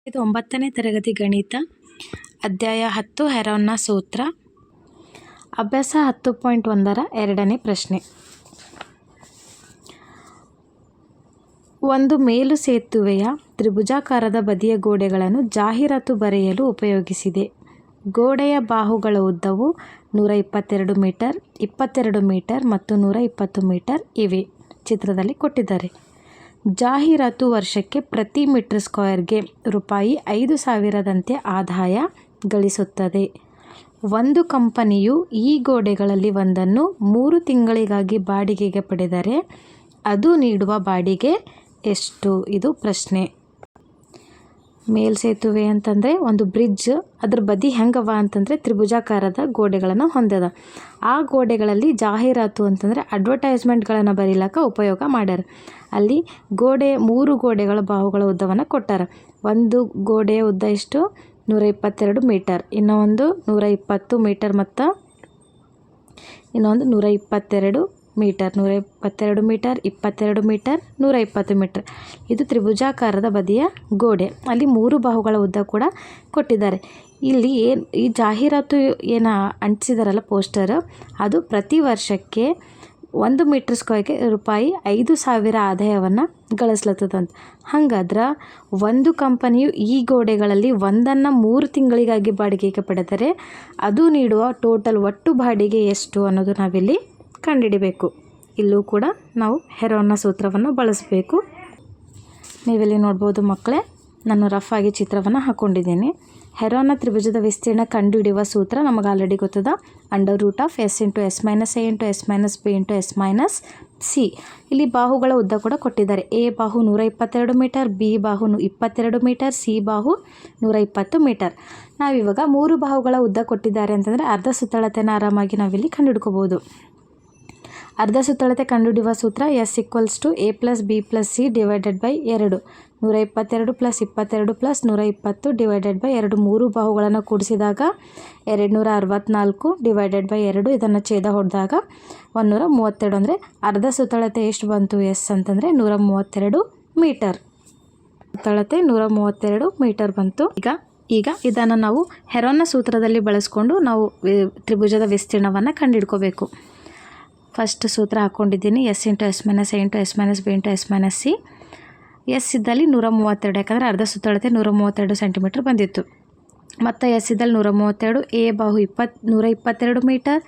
ಇದು 9ನೇ ತರಗತಿ ಗಣಿತ ಅಧ್ಯಾಯ 10 ಹೆರೋನ್ನ ಸೂತ್ರ ಅಭ್ಯಾಸ 10.1ರ 2ನೇ ಪ್ರಶ್ನೆ. ಒಂದು ಮೇಲು ಸೇತುವೆಯ ತ್ರಿಭುಜಾಕಾರದ ಬದಿಯ ಗೋಡೆಗಳನ್ನು ಜಾಹೀರಾತು ಬರೆಯಲು ಉಪಯೋಗಿಸಿದೆ. ಗೋಡೆಯ ಬಾಹುಗಳ ಉದ್ದವು 122 ಮೀಟರ್, 22 ಮೀಟರ್ ಮತ್ತು 120 ಮೀಟರ್ ಇವೆ. ಚಿತ್ರದಲ್ಲಿ ಕೊಟ್ಟಿದ್ದಾರೆ. ಜಾಹೀರಾತು ವರ್ಷಕ್ಕೆ ಪ್ರತಿ ಮೀಟರ್ ಸ್ಕ್ವೇರ್ಗೆ ರೂಪಾಯಿ 5,000ದಂತೆ ಆದಾಯ ಗಳಿಸುತ್ತದೆ. ಒಂದು ಕಂಪನಿಯು ಈ ಗೋಡೆಗಳಲ್ಲಿ ಒಂದನ್ನು 3 ತಿಂಗಳಿಗಾಗಿ ಬಾಡಿಗೆಗೆ ಪಡೆದರೆ ಅದು ನೀಡುವ ಬಾಡಿಗೆ ಎಷ್ಟು? ಇದು ಪ್ರಶ್ನೆ. ಮೇಲ್ಸೇತುವೆ ಅಂತಂದರೆ ಒಂದು ಬ್ರಿಡ್ಜ್, ಅದ್ರ ಬದಿ ಹೆಂಗವ ಅಂತಂದರೆ ತ್ರಿಭುಜಾಕಾರದ ಗೋಡೆಗಳನ್ನು ಹೊಂದದ. ಆ ಗೋಡೆಗಳಲ್ಲಿ ಜಾಹೀರಾತು ಅಂತಂದರೆ ಅಡ್ವರ್ಟೈಸ್ಮೆಂಟ್ಗಳನ್ನು ಬರೀಲಕ್ಕ ಉಪಯೋಗ ಮಾಡ್ಯಾರ. ಅಲ್ಲಿ 3 ಗೋಡೆಗಳ ಬಾಹುಗಳ ಉದ್ದವನ್ನು ಕೊಟ್ಟಾರ. ಒಂದು ಗೋಡೆಯ ಉದ್ದ ಎಷ್ಟು? 122 ಮೀಟರ್, ಇನ್ನೊಂದು 120 ಮೀಟರ್ ಮತ್ತು ಇನ್ನೊಂದು 122 ಮೀಟರ್, 122 ಮೀಟರ್, 22 ಮೀಟರ್, 120 ಮೀಟರ್. ಇದು ತ್ರಿಭುಜಾಕಾರದ ಬದಿಯ ಗೋಡೆ. ಅಲ್ಲಿ 3 ಬಾಹುಗಳ ಉದ್ದ ಕೂಡ ಕೊಟ್ಟಿದ್ದಾರೆ. ಇಲ್ಲಿ ಈ ಜಾಹೀರಾತು ಅಂಟಿಸಿದಾರಲ್ಲ ಪೋಸ್ಟರ್, ಅದು ಪ್ರತಿ ವರ್ಷಕ್ಕೆ 1 ಮೀಟರ್ ಸ್ಕ್ವೇರ್ಗೆ ರೂಪಾಯಿ 5,000 ಆದಾಯವನ್ನು ಗಳಿಸ್ಲತ್ತದಂತ. ಹಂಗಾದ್ರೆ ಒಂದು ಕಂಪನಿಯು ಈ ಗೋಡೆಗಳಲ್ಲಿ ಒಂದನ್ನು 3 ತಿಂಗಳಿಗಾಗಿ ಬಾಡಿಗೆಗೆ ಪಡೆದರೆ ಅದು ನೀಡುವ ಟೋಟಲ್ ಒಟ್ಟು ಬಾಡಿಗೆ ಎಷ್ಟು ಅನ್ನೋದು ನಾವಿಲ್ಲಿ ಕಂಡುಹಿಡಿಬೇಕು. ಇಲ್ಲೂ ಕೂಡ ನಾವು ಹೆರೋನ್ನ ಸೂತ್ರವನ್ನು ಬಳಸಬೇಕು. ನೀವಿಲ್ಲಿ ನೋಡ್ಬೋದು ಮಕ್ಕಳೇ, ನಾನು ರಫ್ ಆಗಿ ಚಿತ್ರವನ್ನು ಹಾಕ್ಕೊಂಡಿದ್ದೀನಿ. ಹೆರೋನ್ನ ತ್ರಿಭುಜದ ವಿಸ್ತೀರ್ಣ ಕಂಡುಹಿಡಿಯುವ ಸೂತ್ರ ನಮಗೆ ಆಲ್ರೆಡಿ ಗೊತ್ತದ. √S × S - A × S - B × S - C. ಇಲ್ಲಿ ಬಾಹುಗಳ ಉದ್ದ ಕೂಡ ಕೊಟ್ಟಿದ್ದಾರೆ. A ಬಾಹು 122 ಮೀಟರ್, B ಬಾಹು 22 ಮೀಟರ್, C ಬಾಹು 120 ಮೀಟರ್. ನಾವಿವಾಗ 3 ಬಾಹುಗಳ ಉದ್ದ ಕೊಟ್ಟಿದ್ದಾರೆ ಅಂತಂದರೆ ಅರ್ಧ ಸುತ್ತಳತೆನ ಆರಾಮಾಗಿ ನಾವಿಲ್ಲಿ ಕಂಡುಹಿಡ್ಕೋಬೋದು. ಅರ್ಧ ಸುತ್ತಳತೆ ಕಂಡುಹಿಡಿಯುವ ಸೂತ್ರ S = A + B + C / 2. 122 + 22 + 120 / 2. 3 ಬಾಹುಗಳನ್ನು ಕೂಡಿಸಿದಾಗ 264 / 2. ಇದನ್ನು ಛೇದ ಹೊಡೆದಾಗ 132. ಅಂದರೆ ಅರ್ಧ ಸುತ್ತಳತೆ ಎಷ್ಟು ಬಂತು S ಅಂತಂದರೆ 132 ಮೀಟರ್. ಸುತ್ತಳತೆ 132 ಮೀಟರ್ ಬಂತು. ಈಗ ಇದನ್ನು ನಾವು ಹೆರೋನ್ನ ಸೂತ್ರದಲ್ಲಿ ಬಳಸ್ಕೊಂಡು ನಾವು ತ್ರಿಭುಜದ ವಿಸ್ತೀರ್ಣವನ್ನು ಕಂಡುಹಿಡ್ಕೋಬೇಕು. ಫಸ್ಟ್ ಸೂತ್ರ ಹಾಕ್ಕೊಂಡಿದ್ದೀನಿ. S × S - A × S - B × S - C. S ಇದ್ದಲ್ಲಿ 132, ಯಾಕಂದರೆ ಅರ್ಧ ಸುತ್ತಳತೆ 132 ಸೆಂಟಿಮೀಟರ್ ಬಂದಿತ್ತು. ಮತ್ತು S ಇದ್ದಲ್ಲಿ 132, A ಬಾಹು 122 ಮೀಟರ್,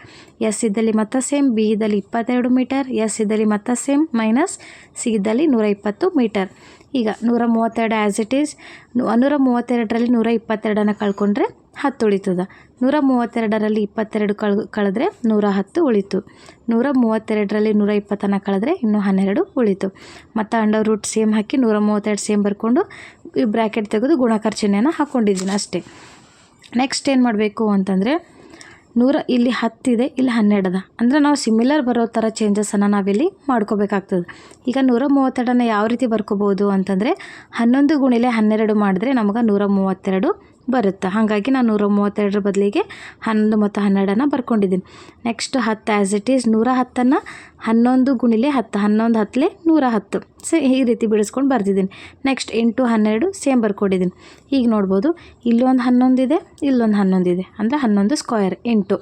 S ಇದ್ದಲ್ಲಿ ಮತ್ತು ಸೇಮ್, B ಇದ್ದಲ್ಲಿ 22 ಮೀಟರ್, S ಇದ್ದಲ್ಲಿ ಮತ್ತು ಸೇಮ್ ಮೈನಸ್, C ಇದ್ದಲ್ಲಿ 120 ಮೀಟರ್. ಈಗ 132 ಆ್ಯಸ್ ಇಟ್ ಈಸ್. 132ರಲ್ಲಿ 122ನ್ನು ಕಳ್ಕೊಂಡ್ರೆ 10 ಉಳಿತದ. 132ರಲ್ಲಿ 22 ಕಳೆದ್ರೆ 110 ಉಳಿತು. 132ರಲ್ಲಿ 120ನ್ನು ಕಳೆದ್ರೆ ಇನ್ನೂ 12 ಉಳಿತು. ಮತ್ತು √ ಸೇಮ್ ಹಾಕಿ 132 ಸೇಮ್ ಬರ್ಕೊಂಡು ಈ ಬ್ರ್ಯಾಕೆಟ್ ತೆಗೆದು ಗುಣಾಕಾರ ಚಿಹ್ನೆಯನ್ನು ಹಾಕ್ಕೊಂಡಿದ್ದೀನಿ ಅಷ್ಟೇ. ನೆಕ್ಸ್ಟ್ ಏನು ಮಾಡಬೇಕು ಅಂತಂದರೆ ಇಲ್ಲಿ 10 ಇದೆ, ಇಲ್ಲಿ 12 ಅದ. ಅಂದರೆ ನಾವು ಸಿಮಿಲರ್ ಬರೋ ಥರ ಚೇಂಜಸನ್ನು ನಾವಿಲ್ಲಿ ಮಾಡ್ಕೋಬೇಕಾಗ್ತದೆ. ಈಗ 132ನ್ನು ಯಾವ ರೀತಿ ಬರ್ಕೋಬೋದು ಅಂತಂದರೆ 11 × 12 ಮಾಡಿದ್ರೆ ನಮಗೆ 132 ಬರುತ್ತೆ. ಹಾಗಾಗಿ ನಾನು 132 ಬದಲಿಗೆ 11 ಮತ್ತು 12ನ್ನು ಬರ್ಕೊಂಡಿದ್ದೀನಿ. Next 10 as it is. 110ನ್ನು 11 × 10, 11 10 110. ಈ ರೀತಿ ಬಿಡಿಸ್ಕೊಂಡು ಬರ್ತಿದ್ದೀನಿ. Next 8 12 same ಬರ್ಕೊಂಡಿದ್ದೀನಿ. ಈಗ ನೋಡ್ಬೋದು, ಇಲ್ಲೊಂದು 11 ಇದೆ, ಇಲ್ಲೊಂದು 11 ಇದೆ, ಅಂದರೆ 11 ಸ್ಕ್ವೇರ್ 8.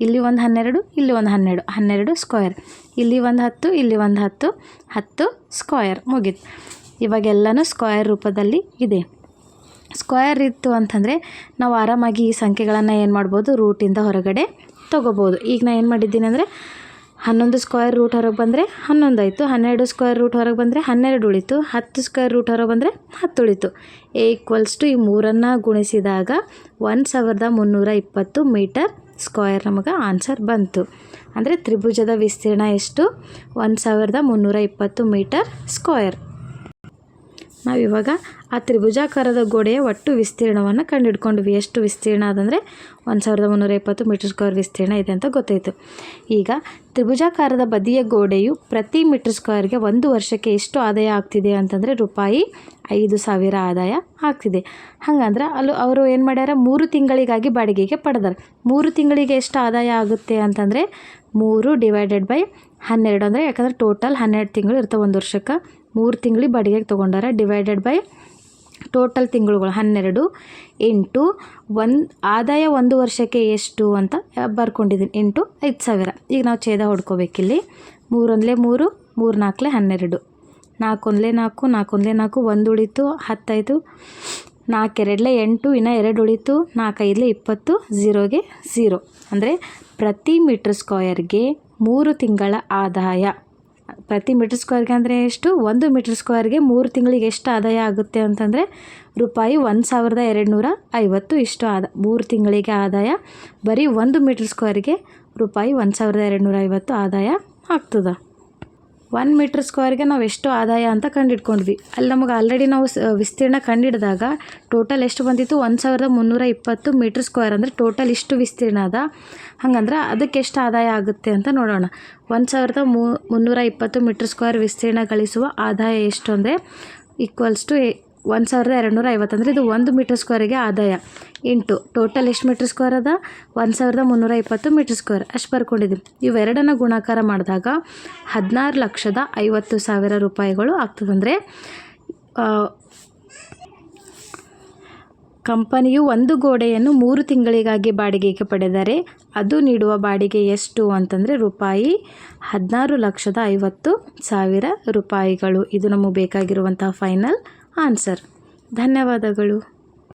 ಇಲ್ಲಿ ಒಂದು 12, ಇಲ್ಲಿ ಒಂದು 12, 12 ಸ್ಕ್ವೇರ್. ಇಲ್ಲಿ ಒಂದು 10, ಇಲ್ಲಿ ಒಂದು 10, 10 ಸ್ಕ್ವೇರ್. ಮುಗೀತು. ಇವಾಗೆಲ್ಲನೂ ಸ್ಕ್ವೇರ್ ರೂಪದಲ್ಲಿ ಇದೆ. ಸ್ಕ್ವೇರ್ ಇತ್ತು ಅಂತಂದರೆ ನಾವು ಆರಾಮಾಗಿ ಈ ಸಂಖ್ಯೆಗಳನ್ನು ಏನು ಮಾಡ್ಬೋದು, ರೂಟಿಂದ ಹೊರಗಡೆ ತೊಗೋಬೋದು. ಈಗ ನಾನು ಏನು ಮಾಡಿದ್ದೀನಿ ಅಂದರೆ 11 ಸ್ಕ್ವೇರ್ ರೂಟ್ ಹೊರಗೆ ಬಂದರೆ 11 ಆಯಿತು, 12 ಸ್ಕ್ವೇರ್ ರೂಟ್ ಹೊರಗೆ ಬಂದರೆ 12 ಉಳಿತು, 10 ಸ್ಕ್ವೇರ್ ರೂಟ್ ಹೊರಗೆ ಬಂದರೆ 10 ಉಳಿತು. A = ಈ 3ನ್ನು ಗುಣಿಸಿದಾಗ 1320 ಮೀಟರ್ ಸ್ಕ್ವೇರ್ ನಮಗೆ ಆನ್ಸರ್ ಬಂತು. ಅಂದರೆ ತ್ರಿಭುಜದ ವಿಸ್ತೀರ್ಣ ಎಷ್ಟು? 1320 ಮೀಟರ್ ಸ್ಕ್ವೇರ್. ನಾವಿವಾಗ ಆ ತ್ರಿಭುಜಾಕಾರದ ಗೋಡೆಯ ಒಟ್ಟು ವಿಸ್ತೀರ್ಣವನ್ನು ಕಂಡುಹಿಡ್ಕೊಂಡ್ವಿ. ಎಷ್ಟು ವಿಸ್ತೀರ್ಣ ಅದಂದರೆ 1320 ಮೀಟರ್ ಸ್ಕ್ವೇರ್ ವಿಸ್ತೀರ್ಣ ಇದೆ ಅಂತ ಗೊತ್ತಾಯಿತು. ಈಗ ತ್ರಿಭುಜಾಕಾರದ ಬದಿಯ ಗೋಡೆಯು ಪ್ರತಿ ಮೀಟರ್ ಸ್ಕ್ವೇರ್ಗೆ 1 ವರ್ಷಕ್ಕೆ ಎಷ್ಟು ಆದಾಯ ಆಗ್ತಿದೆ ಅಂತಂದರೆ ರೂಪಾಯಿ 5,000 ಆದಾಯ ಆಗ್ತಿದೆ. ಹಾಗಂದ್ರೆ ಅವರು ಏನು ಮಾಡ್ಯಾರ, 3 ತಿಂಗಳಿಗಾಗಿ ಬಾಡಿಗೆಗೆ ಪಡೆದಾರೆ. 3 ತಿಂಗಳಿಗೆ ಎಷ್ಟು ಆದಾಯ ಆಗುತ್ತೆ ಅಂತಂದರೆ 3 / 12. ಅಂದರೆ ಯಾಕಂದರೆ ಟೋಟಲ್ 12 ತಿಂಗಳು ಇರ್ತವೆ ಒಂದು ವರ್ಷಕ್ಕೆ. 3 ತಿಂಗಳಿಗೆ ಬಾಡಿಗೆಗೆ ತೊಗೊಂಡಾರ. ಡಿವೈಡೆಡ್ ಬೈ ಟೋಟಲ್ ತಿಂಗಳುಗಳು 12 ಇಂಟು ಆದಾಯ 1 ವರ್ಷಕ್ಕೆ ಎಷ್ಟು ಅಂತ ಬರ್ಕೊಂಡಿದ್ದೀನಿ, ಇಂಟು 5,000. ಈಗ ನಾವು ಛೇದ ಹೊಡ್ಕೋಬೇಕಿಲ್ಲಿ. 3 1 3, 3 4 12, 4 1 4, 4 1 4, 1 ಉಳಿತು 15, 4 2 8, ಇನ್ನು 2 ಉಳಿತು, 4 5 20, 0ಗೆ 0. ಅಂದರೆ ಪ್ರತಿ ಮೀಟ್ರ್ ಸ್ಕ್ವೇರ್ಗೆ 3 ತಿಂಗಳ ಆದಾಯ. ಪ್ರತಿ ಮೀಟ್ರ್ ಸ್ಕ್ವೇರ್ಗೆ ಅಂದರೆ ಎಷ್ಟು? 1 ಮೀಟ್ರ್ ಸ್ಕ್ವೇರ್ಗೆ 3 ತಿಂಗಳಿಗೆ ಎಷ್ಟು ಆದಾಯ ಆಗುತ್ತೆ ಅಂತಂದರೆ ರೂಪಾಯಿ 1,250 ಇಷ್ಟು 3 ತಿಂಗಳಿಗೆ ಆದಾಯ ಬರೀ 1 ಮೀಟ್ರ್ ಸ್ಕ್ವೇರ್ಗೆ ರೂಪಾಯಿ 1,250 ಆದಾಯ ಆಗ್ತದೆ. 1 ಮೀಟ್ರ್ ಸ್ಕ್ವೇರ್ಗೆ ನಾವು ಎಷ್ಟು ಆದಾಯ ಅಂತ ಕಂಡಿಡ್ಕೊಂಡ್ವಿ. ಅಲ್ಲಿ ನಮಗೆ ಆಲ್ರೆಡಿ ನಾವು ವಿಸ್ತೀರ್ಣ ಕಂಡಿಡಿದಾಗ ಟೋಟಲ್ ಎಷ್ಟು ಬಂದಿತ್ತು? 1,320 ಮೀಟ್ರ್ ಸ್ಕ್ವೇರ್. ಅಂದರೆ ಟೋಟಲ್ ಇಷ್ಟು ವಿಸ್ತೀರ್ಣ ಅದ. ಹಂಗಂದ್ರೆ ಅದಕ್ಕೆ ಎಷ್ಟು ಆದಾಯ ಆಗುತ್ತೆ ಅಂತ ನೋಡೋಣ. 1,320 ಮೀಟ್ರ್ ಸ್ಕ್ವೇರ್ ವಿಸ್ತೀರ್ಣ ಗಳಿಸುವ ಆದಾಯ ಎಷ್ಟು ಅಂದರೆ ಈಕ್ವಲ್ಸ್ ಟು 1,250. ಅಂದರೆ ಇದು 1 ಮೀಟ್ರ್ ಸ್ಕ್ವೇರಿಗೆ ಆದಾಯ ಇಂಟು ಟೋಟಲ್ ಎಷ್ಟು ಮೀಟ್ರ್ ಸ್ಕ್ವೇರ್ ಅದ? 1,320 ಮೀಟ್ರ್ ಸ್ಕ್ವೇರ್. ಅಷ್ಟು ಬರ್ಕೊಂಡಿದ್ದೀವಿ. ಇವೆರಡನ್ನು ಗುಣಾಕಾರ ಮಾಡಿದಾಗ 16,50,000 ರೂಪಾಯಿಗಳು ಆಗ್ತದೆ. ಅಂದರೆ ಕಂಪನಿಯು ಒಂದು ಗೋಡೆಯನ್ನು 3 ತಿಂಗಳಿಗಾಗಿ ಬಾಡಿಗೆಗೆ ಪಡೆದರೆ ಅದು ನೀಡುವ ಬಾಡಿಗೆ ಎಷ್ಟು ಅಂತಂದರೆ ರೂಪಾಯಿ 16,50,000 ರೂಪಾಯಿಗಳು. ಇದು ನಮಗೆ ಬೇಕಾಗಿರುವಂತಹ ಫೈನಲ್ ಆನ್ಸರ್. ಧನ್ಯವಾದಗಳು.